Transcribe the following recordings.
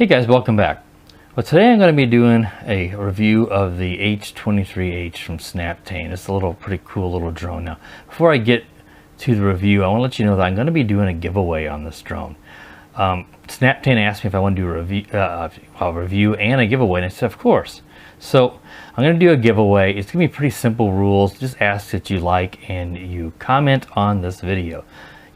Hey guys, welcome back. Well, today I'm going to be doing a review of the H23H from Snaptain. It's a pretty cool little drone. Now, before I get to the review, I want to let you know that I'm going to be doing a giveaway on this drone. Snaptain asked me if I want to do a review and a giveaway, and I said, of course. So I'm going to do a giveaway. It's going to be pretty simple rules. Just ask that you like and you comment on this video.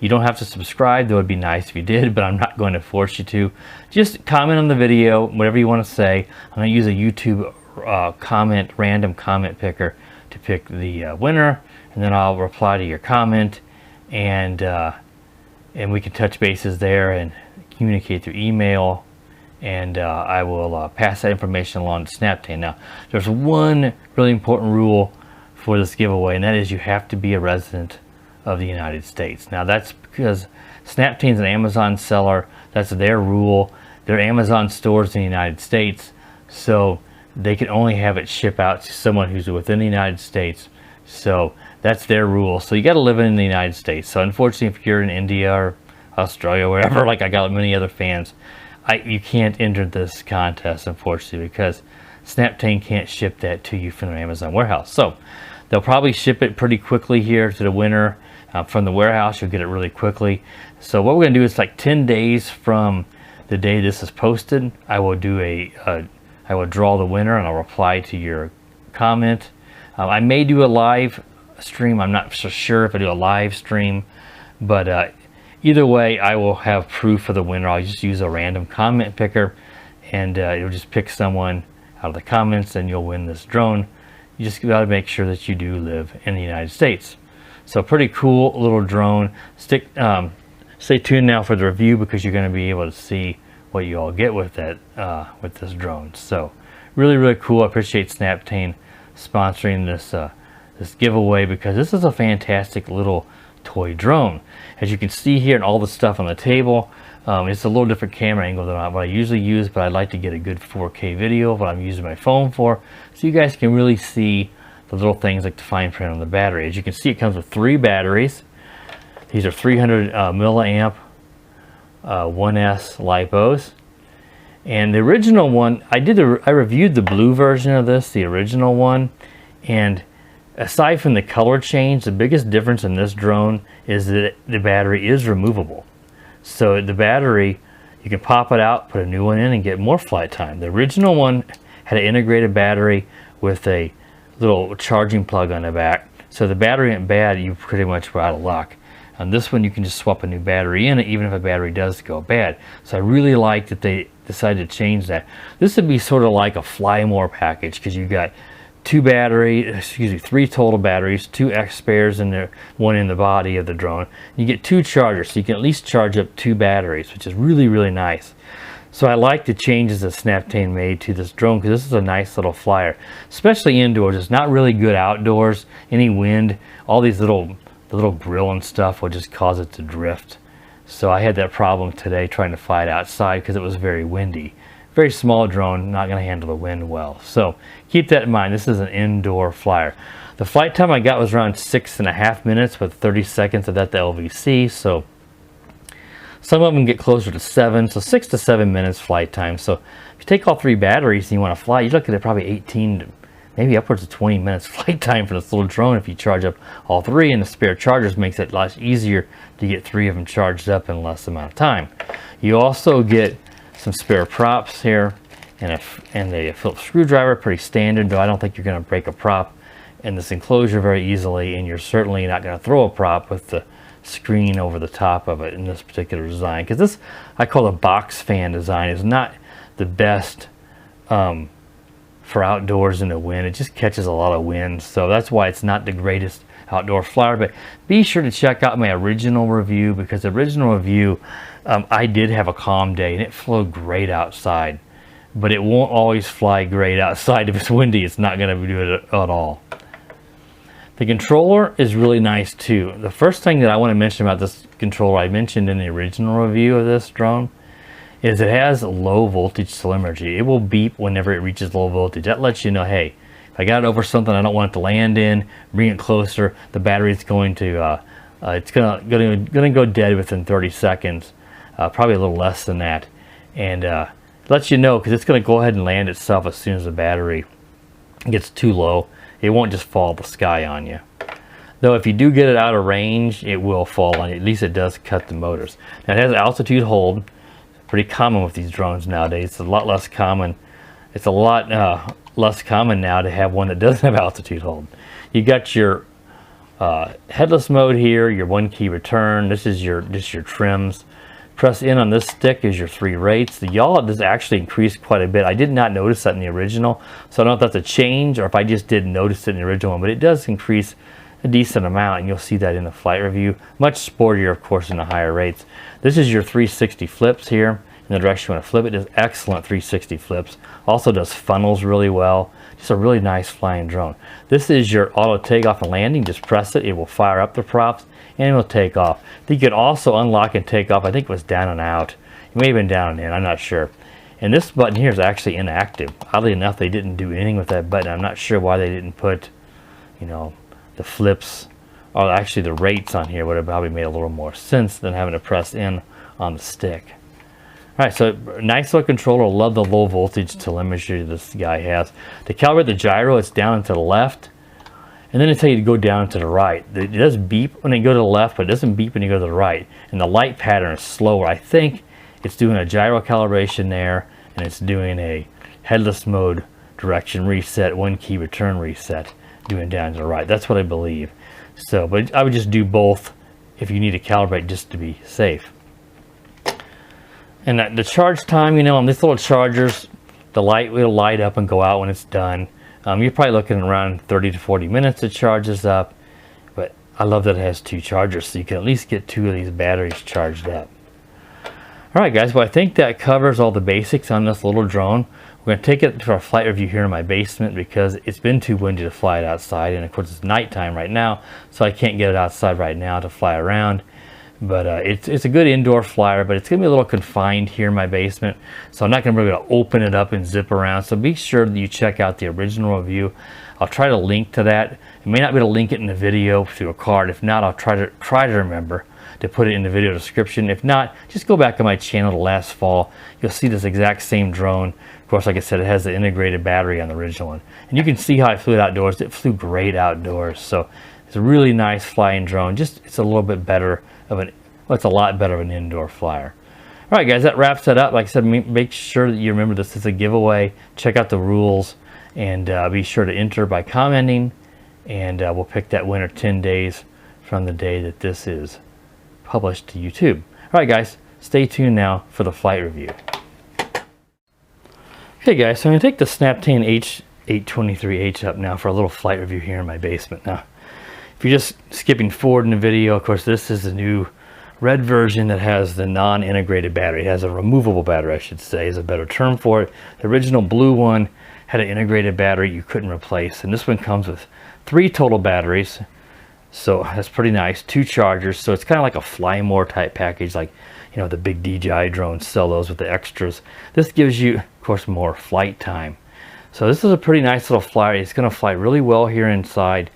You don't have to subscribe, though it'd be nice if you did, but I'm not going to force you to. Just comment on the video, whatever you want to say. I'm going to use a YouTube random comment picker to pick the winner, and then I'll reply to your comment, and we can touch bases there and communicate through email, and I will pass that information along to Snaptain. Now, there's one really important rule for this giveaway, and that is you have to be a resident of the United States. Now that's because Snaptain's an Amazon seller. That's their rule. They're Amazon stores in the United States, so they can only have it ship out to someone who's within the United States. So that's their rule. So you got to live in the United States. So unfortunately, if you're in India or Australia, wherever, like I got many other fans, you can't enter this contest, unfortunately, because Snaptain can't ship that to you from their Amazon warehouse. So they'll probably ship it pretty quickly here to the winner. From the warehouse, you'll get it really quickly. So what we're going to do is like 10 days from the day this is posted, I will do I will draw the winner and I'll reply to your comment. I may do a live stream. I'm not so sure if I do a live stream, but either way, I will have proof for the winner. I'll just use a random comment picker, and it'll just pick someone out of the comments, and you'll win this drone. You just got to make sure that you do live in the United States. So pretty cool little drone. Stay tuned now for the review, because you're going to be able to see what you all get with that with this drone. So really cool. I appreciate Snaptain sponsoring this giveaway, because this is a fantastic little toy drone. As you can see here, and all the stuff on the table, it's a little different camera angle than what I usually use, but I'd like to get a good 4K video of what I'm using my phone for, so you guys can really see the little things like the fine print on the battery. As you can see, it comes with 3 batteries. These are 300 milliamp 1S LiPos, and the original one I reviewed the blue version of this, the original one, and aside from the color change, the biggest difference in this drone is that the battery is removable. So the battery, you can pop it out, put a new one in, and get more flight time. The original one had an integrated battery with a little charging plug on the back. So the battery went bad, you pretty much were out of luck. On this one, you can just swap a new battery in it, even if a battery does go bad. So I really like that they decided to change that. This would be sort of like a Fly More package, because you got 3 total batteries, 2 X spares in there, 1 in the body of the drone. You get 2 chargers, so you can at least charge up 2 batteries, which is really nice. So I like the changes that Snaptain made to this drone, because this is a nice little flyer, especially indoors. It's not really good outdoors. Any wind, all these the little grill and stuff will just cause it to drift. So I had that problem today trying to fly it outside, because it was very windy. Very small drone, not going to handle the wind well. So keep that in mind. This is an indoor flyer. The flight time I got was around 6.5 minutes, with 30 seconds of that the LVC. So some of them get closer to 7, so 6 to 7 minutes flight time. So if you take all 3 batteries and you want to fly, you're looking at probably 18 to maybe upwards of 20 minutes flight time for this little drone if you charge up all 3, and the spare chargers makes it a lot easier to get 3 of them charged up in less amount of time. You also get some spare props here, and a Phillips screwdriver, pretty standard, though I don't think you're going to break a prop in this enclosure very easily, and you're certainly not going to throw a prop with the screen over the top of it in this particular design, because this, I call a box fan design, is not the best for outdoors in the wind. It just catches a lot of wind, so that's why it's not the greatest outdoor flyer. But be sure to check out my original review, because the original review, I did have a calm day and it flew great outside, but it won't always fly great outside. If it's windy, it's not going to do it at all. The controller is really nice too. The first thing that I want to mention about this controller, I mentioned in the original review of this drone, is it has low voltage telemetry. It will beep whenever it reaches low voltage. That lets you know, hey, if I got it over something I don't want it to land in, bring it closer, the battery's going to it's gonna go dead within 30 seconds, probably a little less than that, and lets you know, because it's going to go ahead and land itself as soon as the battery gets too low. It won't just fall out the sky on you. Though if you do get it out of range, it will fall on you. At least it does cut the motors. Now it has altitude hold. Pretty common with these drones nowadays. It's a lot less common. It's a lot less common now to have one that doesn't have altitude hold. You got your headless mode here, your 1-key return. This is your trims. Press in on this stick is your 3 rates. The yaw does actually increase quite a bit. I did not notice that in the original, so I don't know if that's a change or if I just didn't notice it in the original one, but it does increase a decent amount, and you'll see that in the flight review. Much sportier, of course, in the higher rates. This is your 360 flips here. In the direction you want to flip it, does excellent 360 flips. Also does funnels really well. Just a really nice flying drone. This is your auto takeoff and landing. Just press it. It will fire up the props and it will take off. You can also unlock and take off. I think it was down and out. It may have been down and in. I'm not sure. And this button here is actually inactive. Oddly enough, they didn't do anything with that button. I'm not sure why they didn't put, you know, the flips, or actually the rates on here would have probably made a little more sense than having to press in on the stick. All right, so nice little controller. Love the low voltage telemetry this guy has. To calibrate the gyro, it's down and to the left, and then it tells you to go down to the right. It does beep when you go to the left, but it doesn't beep when you go to the right. And the light pattern is slower. I think it's doing a gyro calibration there, and it's doing a headless mode direction reset, 1-key return reset, doing down to the right. That's what I believe. So, but I would just do both if you need to calibrate just to be safe. And the charge time, you know, on these little chargers, the light will light up and go out when it's done. You're probably looking around 30 to 40 minutes it charges up. But I love that it has 2 chargers, so you can at least get 2 of these batteries charged up. Alright guys, well I think that covers all the basics on this little drone. We're going to take it to our flight review here in my basement because it's been too windy to fly it outside. And of course it's nighttime right now, so I can't get it outside right now to fly around. But it's a good indoor flyer, but it's going to be a little confined here in my basement. So I'm not going to be able to open it up and zip around. So be sure that you check out the original review. I'll try to link to that. I may not be able to link it in the video through a card. If not, I'll try to remember to put it in the video description. If not, just go back to my channel to last fall. You'll see this exact same drone. Of course, like I said, it has the integrated battery on the original one. And you can see how I flew it outdoors. It flew great outdoors. So it's a really nice flying drone. Just it's a little bit better of an, well, it's a lot better of an indoor flyer. All right, guys, that wraps it up. Like I said, make sure that you remember this is a giveaway. Check out the rules and be sure to enter by commenting. And we'll pick that winner 10 days from the day that this is published to YouTube. All right, guys, stay tuned now for the flight review. Okay, guys, so I'm going to take the Snaptain H823H up now for a little flight review here in my basement. Now, if you're just skipping forward in the video, of course, this is the new red version that has the non-integrated battery. It has a removable battery, I should say, is a better term for it. The original blue one had an integrated battery you couldn't replace, and this one comes with 3 total batteries. So that's pretty nice. 2 chargers, so it's kind of like a Fly More type package, like, you know, the big DJI drones sell those with the extras. This gives you, of course, more flight time. So this is a pretty nice little flyer. It's going to fly really well here inside.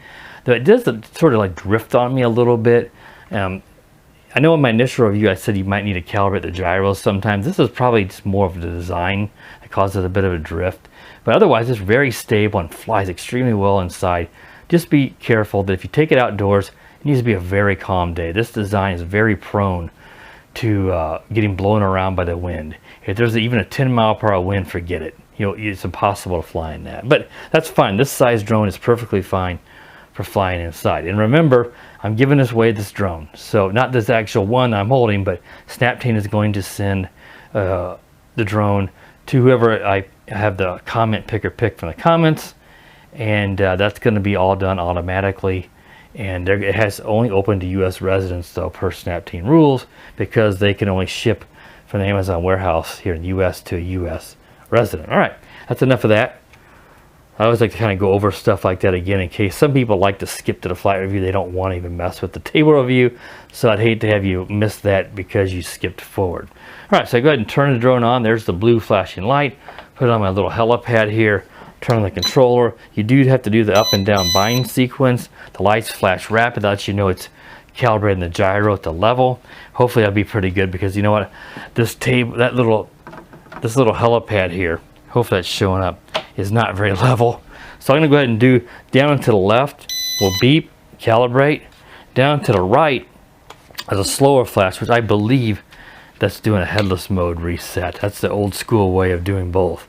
Though it does sort of like drift on me a little bit. I know in my initial review I said you might need to calibrate the gyros sometimes. This is probably just more of the design that causes a bit of a drift. But otherwise it's very stable and flies extremely well inside. Just be careful that if you take it outdoors, it needs to be a very calm day. This design is very prone to getting blown around by the wind. If there's even a 10-mile-per-hour wind, forget it. You know, it's impossible to fly in that. But that's fine. This size drone is perfectly fine for flying inside. And remember, I'm giving this drone. So not this actual one I'm holding, but Snaptain is going to send the drone to whoever I have the comment picker pick from the comments. And that's going to be all done automatically. And it has only opened to U.S. residents, though, per Snaptain rules, because they can only ship from the Amazon warehouse here in the U.S. to a U.S. resident. All right, that's enough of that. I always like to kind of go over stuff like that again in case some people like to skip to the flight review. They don't want to even mess with the table review. So I'd hate to have you miss that because you skipped forward. All right, so I go ahead and turn the drone on. There's the blue flashing light. Put it on my little helipad here. Turn on the controller. You do have to do the up and down bind sequence. The lights flash rapid. That lets you know it's calibrating the gyro at the level. Hopefully that'll be pretty good because you know what? This table, that little this little helipad here, hopefully that's showing up, is not very level. So I'm gonna go ahead and do down and to the left, we'll beep, calibrate. Down to the right is a slower flash, which I believe that's doing a headless mode reset. That's the old school way of doing both.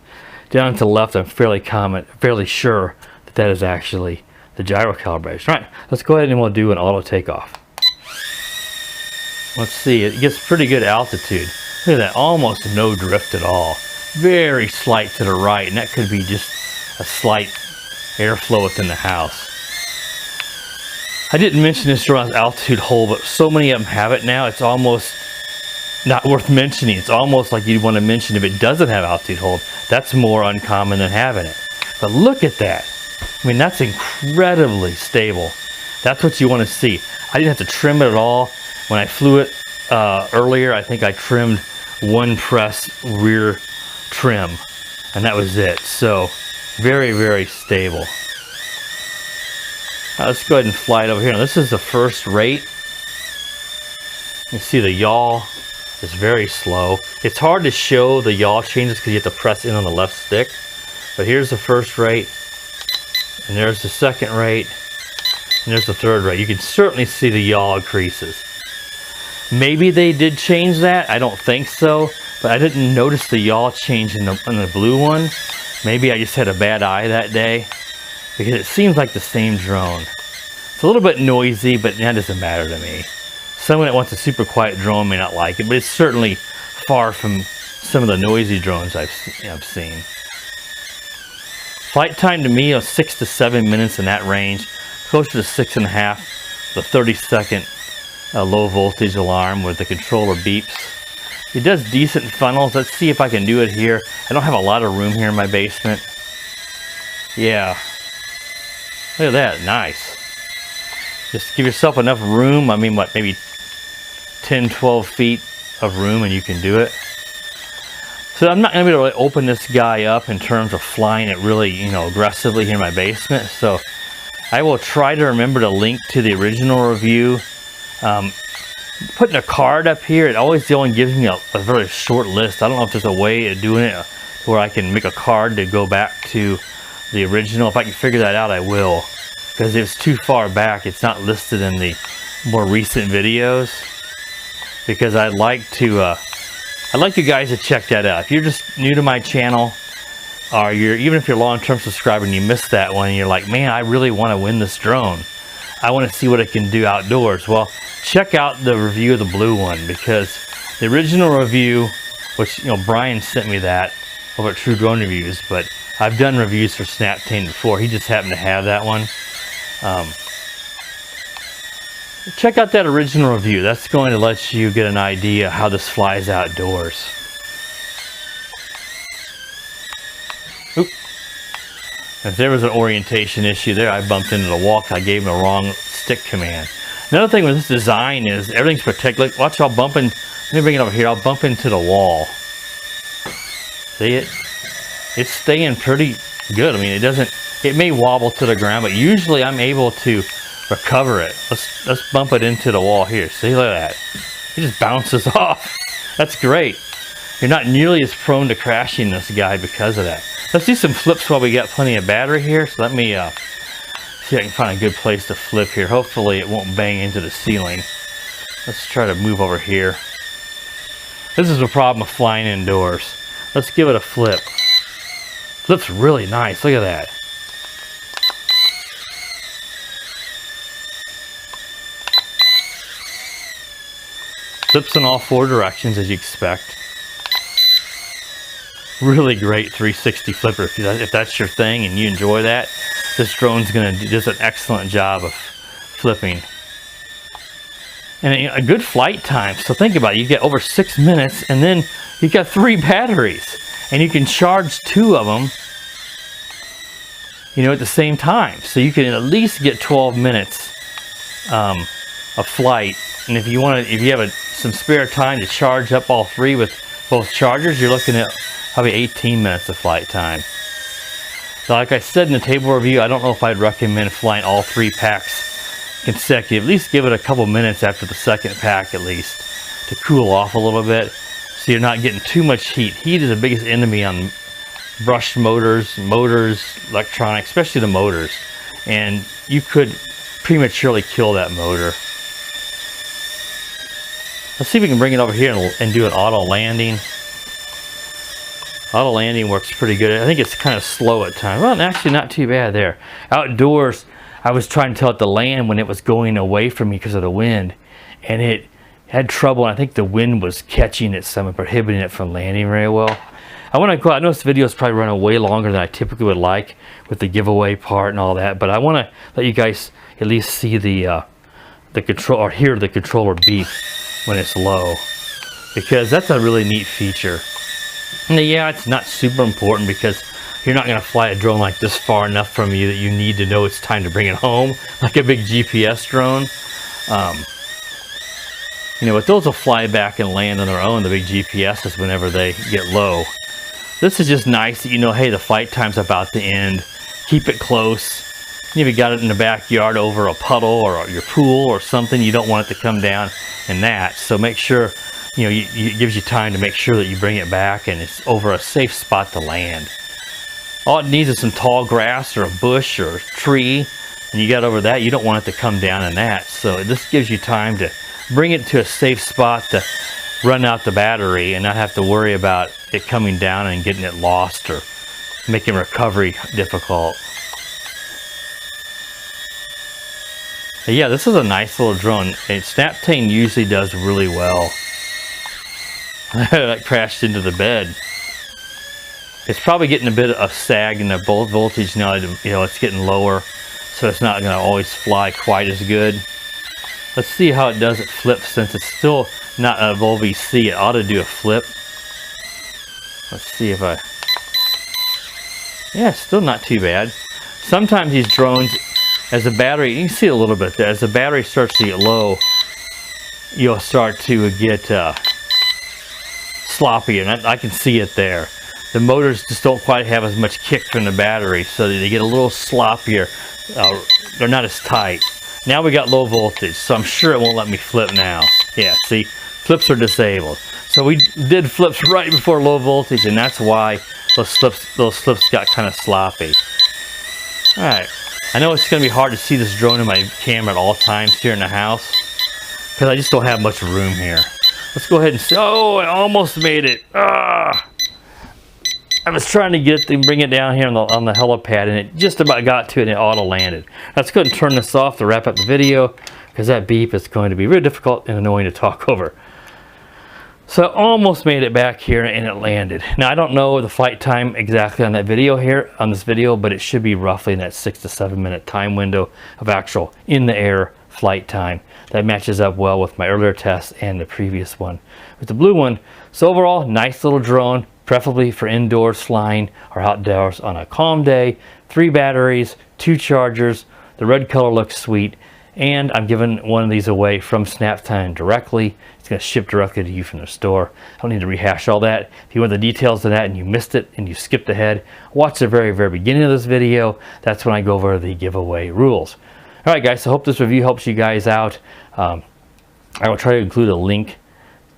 Down to the left, I'm fairly sure that that is actually the gyro calibration. All right, let's go ahead and we'll do an auto takeoff. Let's see, it gets pretty good altitude. Look at that, almost no drift at all. Very slight to the right, and that could be just a slight airflow within the house. I didn't mention this around altitude hold, but so many of them have it now, it's almost not worth mentioning. It's almost like you'd want to mention if it doesn't have altitude hold. That's more uncommon than having it. But look at that. I mean, that's incredibly stable. That's what you want to see. I didn't have to trim it at all. When I flew it earlier, I think I trimmed one press rear trim, and that was it. So very, very stable. Let's go ahead and fly it over here. Now, this is the first rate. You see the yaw is very slow. It's hard to show the yaw changes because you have to press in on the left stick. But here's the first rate, and there's the second rate, and there's the third rate. You can certainly see the yaw increases. Maybe they did change that. I don't think so, but I didn't notice the yaw change in the blue one. Maybe I just had a bad eye that day, because it seems like the same drone. It's a little bit noisy, but that doesn't matter to me. Someone that wants a super quiet drone may not like it, but it's certainly far from some of the noisy drones I've seen. Flight time to me is 6 to 7 minutes in that range, closer to 6.5. The 30-second low voltage alarm where the controller beeps. It does decent funnels. Let's see if I can do it here. I don't have a lot of room here in my basement. Yeah. Look at that, nice. Just give yourself enough room. I mean, what, maybe 10, 12 feet of room and you can do it. So I'm not going to be able to open this guy up in terms of flying it really, aggressively here in my basement. So I will try to remember to link to the original review. Putting a card up here, it always only gives me a very short list. I don't know if there's a way of doing it where I can make a card to go back to the original. If I can figure that out, I will. Because if it's too far back, it's not listed in the more recent videos. Because I'd like you guys to check that out. If you're just new to my channel, or even if you're a long-term subscriber and you missed that one, and you're like, man, I really want to win this drone. I want to see what it can do outdoors. Well, check out the review of the blue one, because the original review, which Brian sent me that over at True Drone Reviews, but I've done reviews for Snaptain before. He just happened to have that one. Check out that original review. That's going to let you get an idea how this flies outdoors. Oop. If there was an orientation issue there, I bumped into the wall because I gave him the wrong stick command. Another thing with this design is everything's protected. Like, watch, I'll bump in. Let me bring it over here. I'll bump into the wall. See it? It's staying pretty good. I mean, it may wobble to the ground, but usually I'm able to recover it. Let's bump it into the wall here. See, look at that. It just bounces off. That's great. You're not nearly as prone to crashing this guy because of that. Let's do some flips while we got plenty of battery here. So let me see if I can find a good place to flip here. Hopefully it won't bang into the ceiling. Let's try to move over here. This is the problem of flying indoors. Let's give it a flip. Flips really nice. Look at that. Flips in all four directions as you expect. Really great 360 flipper. If that's your thing and you enjoy that, this drone's going to do just an excellent job of flipping. And a good flight time. So think about it. You get over 6 minutes, and then you got 3 batteries, and you can charge 2 of them, at the same time. So you can at least get 12 minutes of flight. And if you have some spare time to charge up all 3 with both chargers, you're looking at probably 18 minutes of flight time. So like I said in the table review, I don't know if I'd recommend flying all 3 packs consecutive. At least give it a couple minutes after the second pack at least to cool off a little bit, so so you're not getting too much heat. Heat is the biggest enemy on brushed motors, electronics, especially the motors. And you could prematurely kill that motor. Let's see if we can bring it over here and do an auto landing. Auto landing works pretty good. I think it's kind of slow at times. Well, actually not too bad there. Outdoors, I was trying to tell it to land when it was going away from me because of the wind. And it had trouble. And I think the wind was catching it some and prohibiting it from landing very well. I want to go. I know this video is probably running way longer than I typically would like with the giveaway part and all that, but I want to let you guys at least see the control, or hear the controller beep when it's low, because that's a really neat feature. And yeah, it's not super important because you're not going to fly a drone like this far enough from you that you need to know it's time to bring it home, like a big GPS drone. You know, but those will fly back and land on their own, the big GPSs, whenever they get low. This is just nice that you know, hey, the flight time's about to end. Keep it close. If you got it in the backyard over a puddle or your pool or something, you don't want it to come down in that. So make sure, you know, it gives you time to make sure that you bring it back and it's over a safe spot to land. All it needs is some tall grass or a bush or a tree, and you got over that. You don't want it to come down in that. So this gives you time to bring it to a safe spot to run out the battery and not have to worry about it coming down and getting it lost or making recovery difficult. But yeah, this is a nice little drone. And Snaptain usually does really well. That crashed into the bed. It's probably getting a bit of sag in the voltage now. You know, it's getting lower, so it's not going to always fly quite as good. Let's see how it does. It flips, since it's still not a VC. It ought to do a flip. Let's see if yeah, it's still not too bad. Sometimes these drones, as the battery, you can see a little bit there, as the battery starts to get low, you'll start to get sloppy, and I can see it there. The motors just don't quite have as much kick from the battery, so they get a little sloppier. They're not as tight. Now we got low voltage, so I'm sure it won't let me flip now. Yeah, see, flips are disabled. So we did flips right before low voltage, and that's why those flips got kind of sloppy. All right, I know it's going to be hard to see this drone in my camera at all times here in the house because I just don't have much room here. Let's go ahead and see. Oh, I almost made it. I was trying to get it and bring it down here on the helipad, and it just about got to it and it auto landed. Let's go ahead and turn this off to wrap up the video, because that beep is going to be really difficult and annoying to talk over. So I almost made it back here and it landed. Now I don't know the flight time exactly on that video here, on this video, but it should be roughly in that 6 to 7 minute time window of actual in the air flight time. That matches up well with my earlier test and the previous one with the blue one. So overall, nice little drone, preferably for indoors flying or outdoors on a calm day. 3 batteries, 2 chargers. The red color looks sweet. And I'm giving one of these away from Snaptain directly. It's going to ship directly to you from the store. I don't need to rehash all that. If you want the details of that and you missed it and you skipped ahead, watch the very beginning of this video. That's when I go over the giveaway rules. All right, guys, so I hope this review helps you guys out. I will try to include a link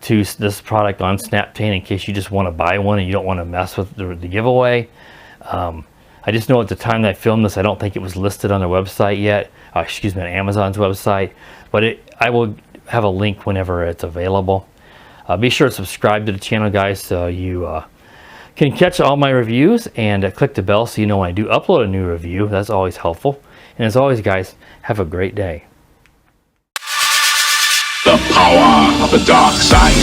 to this product on Snaptain in case you just want to buy one and you don't want to mess with the giveaway. I just know at the time that I filmed this, I don't think it was listed on their website yet. Excuse me, on Amazon's website. But I will have a link whenever it's available. Be sure to subscribe to the channel, guys, so you can catch all my reviews, and click the bell so you know when I do upload a new review. That's always helpful. And as always, guys, have a great day. The power of the dark side.